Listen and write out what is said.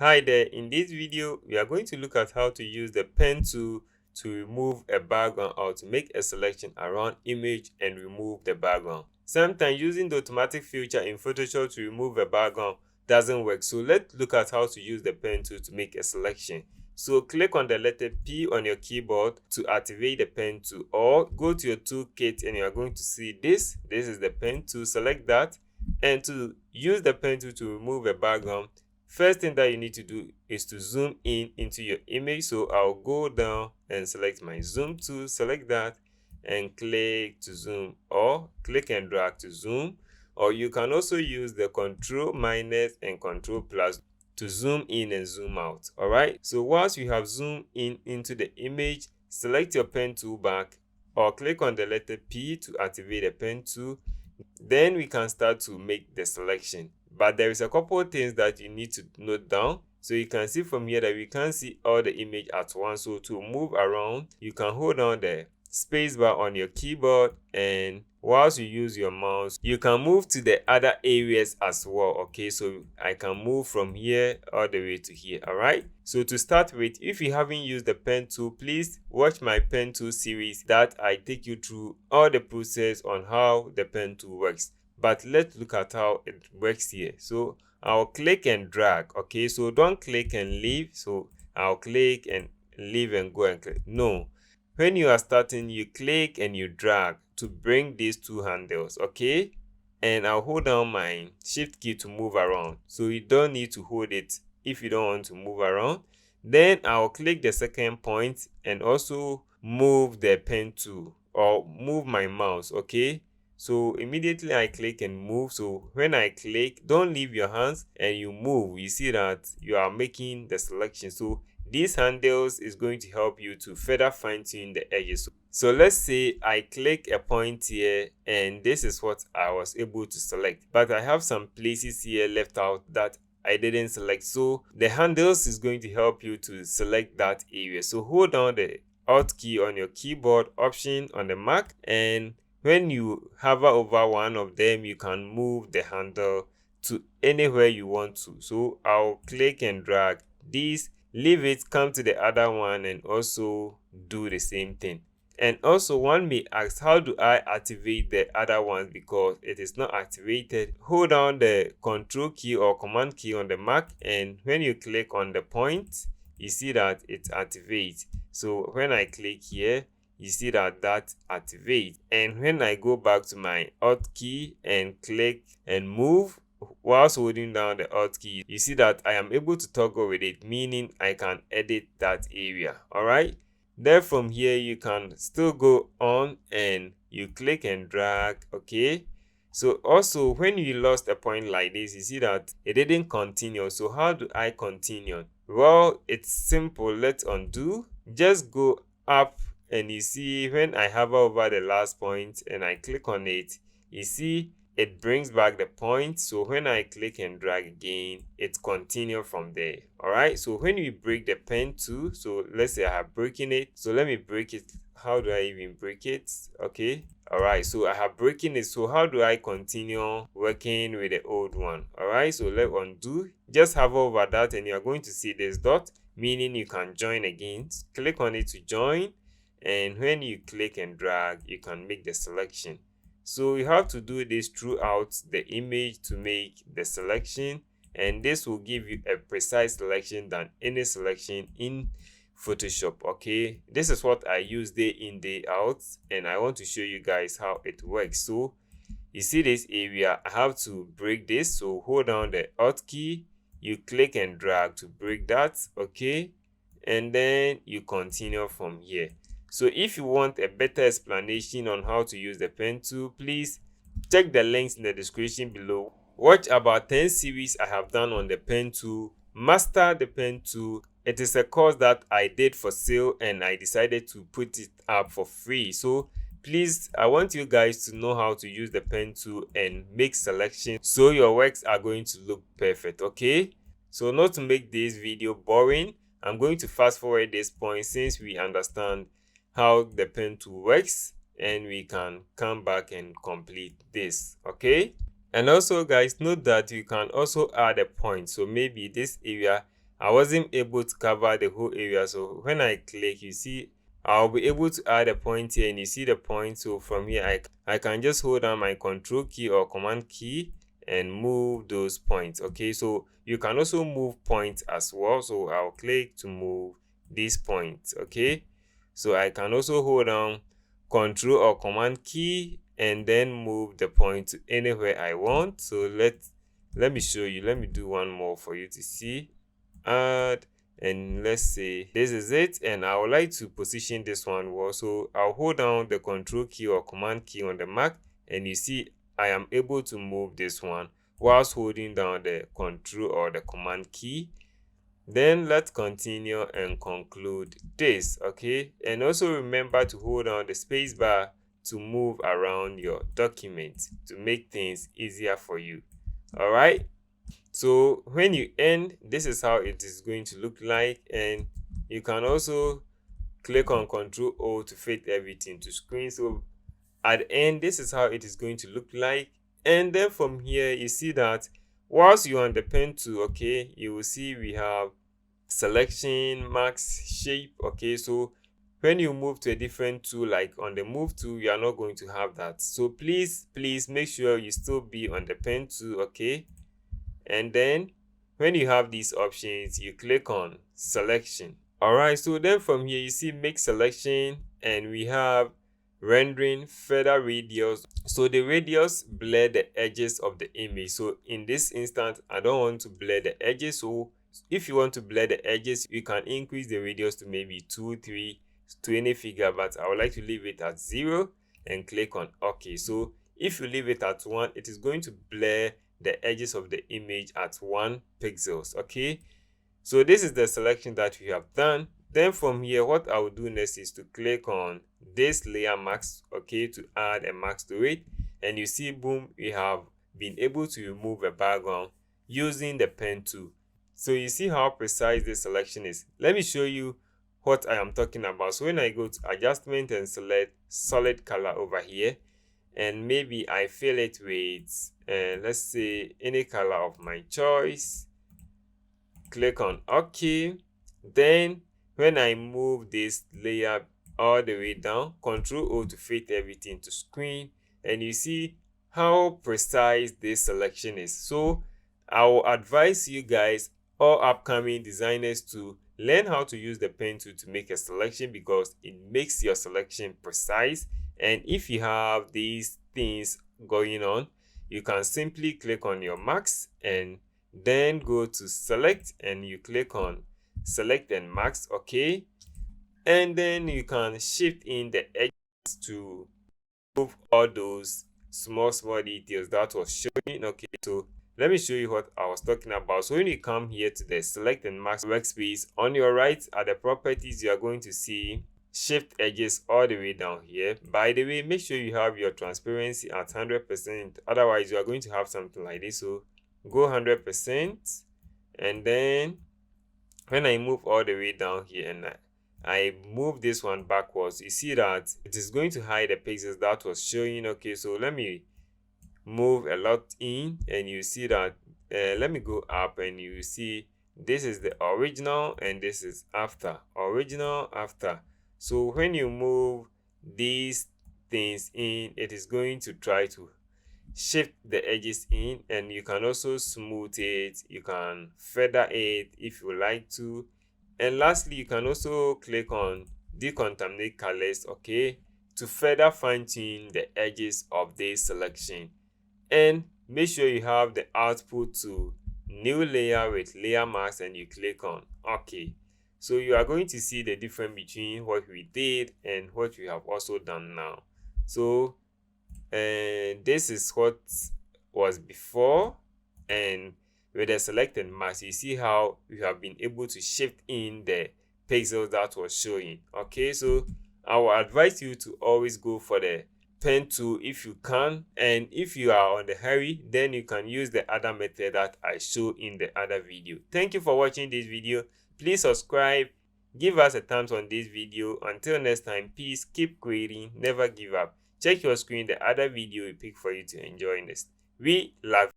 Hi there, in this video we are going to look at how to use the pen tool to remove a background or to make a selection around image and remove the background. Sometimes using the automatic feature in Photoshop to remove a background doesn't work, so let's look at how to use the pen tool to make a selection. So click on the letter P on your keyboard to activate the pen tool, or go to your toolkit and you are going to see this is the pen tool. Select that, and to use the pen tool to remove a background, first thing that you need to do is to zoom in into your image. So I'll go down and select my zoom tool, select that and click to zoom, or click and drag to zoom, or you can also use the Ctrl minus and Ctrl plus to zoom in and zoom out. All right, so once you have zoomed in into the image, select your pen tool back or click on the letter P to activate the pen tool. Then we can start to make the selection, but there is a couple of things that you need to note down. So you can see from here that we can't see all the image at once. So to move around, you can hold down the space bar on your keyboard, and whilst you use your mouse, you can move to the other areas as well. Okay, so I can move from here all the way to here. All right, so to start with, if you haven't used the pen tool, please watch my pen tool series that I take you through all the process on how the pen tool works. But let's look at how it works here. So I'll click and drag. Okay, so don't click and leave. So I'll click and leave and go and click. No, when you are starting, you click and you drag to bring these two handles. Okay, and I'll hold down my shift key to move around. So you don't need to hold it if you don't want to move around. Then I'll click the second point and also move the pen tool or move my mouse. Okay, so immediately I click and move. So when I click, don't leave your hands and you move, you see that you are making the selection. So these handles is going to help you to further fine tune the edges. So let's say I click a point here and this is what I was able to select, but I have some places here left out that I didn't select. So the handles is going to help you to select that area. So hold down the Alt key on your keyboard, Option on the Mac, and when you hover over one of them, you can move the handle to anywhere you want to. So I'll click and drag this, leave it, come to the other one and also do the same thing. And also one may ask, how do I activate the other ones because it is not activated? Hold down the Control key or Command key on the Mac, and when you click on the point, you see that it activates. So when I click here, you see that activates. And when I go back to my Alt key and click and move, whilst holding down the Alt key, you see that I am able to toggle with it, meaning I can edit that area. All right, then from here you can still go on and you click and drag. Okay, so also when you lost a point like this, you see that it didn't continue. So how do I continue? Well, it's simple. Let's undo. Just go up and you see when I hover over the last point and I click on it, you see it brings back the point. So when I click and drag again, it continues from there. All right, so when we break the pen tool, so let's say I have broken it, so let me break it. How do I even break it? Okay, all right, so I have broken it. So how do I continue working with the old one? All right, so let's undo. Just hover over that and you're going to see this dot, meaning you can join again. Click on it to join, and when you click and drag, you can make the selection. So you have to do this throughout the image to make the selection, and this will give you a precise selection than any selection in Photoshop. Okay, this is what I use day in day out, and I want to show you guys how it works. So you see this area, I have to break this. So hold down the Alt key, you click and drag to break that. Okay, and then you continue from here. So if you want a better explanation on how to use the pen tool, please check the links in the description below. Watch about 10 series I have done on the pen tool. Master the pen tool. It is a course that I did for sale and I decided to put it up for free. So please, I want you guys to know how to use the pen tool and make selections so your works are going to look perfect. Okay, so not to make this video boring, I'm going to fast forward this point since we understand how the pen tool works, and we can come back and complete this. Okay, and also guys, note that you can also add a point. So maybe this area I wasn't able to cover the whole area. So when I click, you see I'll be able to add a point here, and you see the point. So from here I can just hold down my control key or command key and move those points. Okay, so you can also move points as well. So I'll click to move these points. Okay, so I can also hold down control or command key and then move the point to anywhere I want. So let me show you. Let me do one more for you to see. Add, and let's say this is it, and I would like to position this one well. So I'll hold down the control key or command key on the Mac, and you see I am able to move this one whilst holding down the control or the command key. Then let's continue and conclude this. Okay, and also remember to hold on the space bar to move around your document to make things easier for you. All right, so when you end, this is how it is going to look like, and you can also click on Ctrl O to fit everything to screen. So at the end, this is how it is going to look like. And then from here, you see that whilst you're on the pen tool, okay, you will see we have selection, max, shape. Okay, so when you move to a different tool, like on the move tool, you are not going to have that. So please make sure you still be on the pen tool. Okay, and then when you have these options, you click on selection. All right, so then from here you see make selection, and we have rendering feather radius. So the radius blur the edges of the image. So in this instance, I don't want to blur the edges. So if you want to blur the edges, you can increase the radius to maybe 2, 3, to any figure, but I would like to leave it at 0 and click on OK. So if you leave it at 1, it is going to blur the edges of the image at 1 pixels. Okay, so this is the selection that we have done. Then from here, what I will do next is to click on this layer mask, okay, to add a mask to it. And you see, boom, we have been able to remove a background using the pen tool. So you see how precise this selection is. Let me show you what I am talking about. So when I go to adjustment and select solid color over here, and maybe I fill it with let's say any color of my choice, click on OK. Then when I move this layer all the way down, Ctrl O to fit everything to screen, and you see how precise this selection is. So I will advise you guys, all upcoming designers, to learn how to use the pen tool to make a selection, because it makes your selection precise. And if you have these things going on, you can simply click on your marks and then go to select, and you click on select and marks. Okay, and then you can shift in the edges to move all those small details that was showing. Okay, so let me show you what I was talking about. So when you come here to the select and mask workspace, on your right at the properties, you are going to see shift edges all the way down here. By the way, make sure you have your transparency at 100%, otherwise you are going to have something like this. So go 100%, and then when I move all the way down here and I move this one backwards, you see that it is going to hide the pixels that was showing. Okay, so let me move a lot in, and you see that let me go up, and you see this is the original and this is after, original, after. So when you move these things in, it is going to try to shift the edges in, and you can also smooth it, you can feather it if you like to. And lastly, you can also click on decontaminate colors, okay, to further fine-tune the edges of this selection. And make sure you have the output to new layer with layer mask, and you click on OK. So you are going to see the difference between what we did and what we have also done now. So this is what was before, and with the selected mask, you see how we have been able to shift in the pixels that was showing. Okay, so I will advise you to always go for the pen tool if you can, and if you are on the hurry, then you can use the other method that I show in the other video. Thank you for watching this video. Please subscribe, give us a thumbs on this video. Until next time, peace, keep creating, never give up. Check your screen, the other video we pick for you to enjoy next. We love you.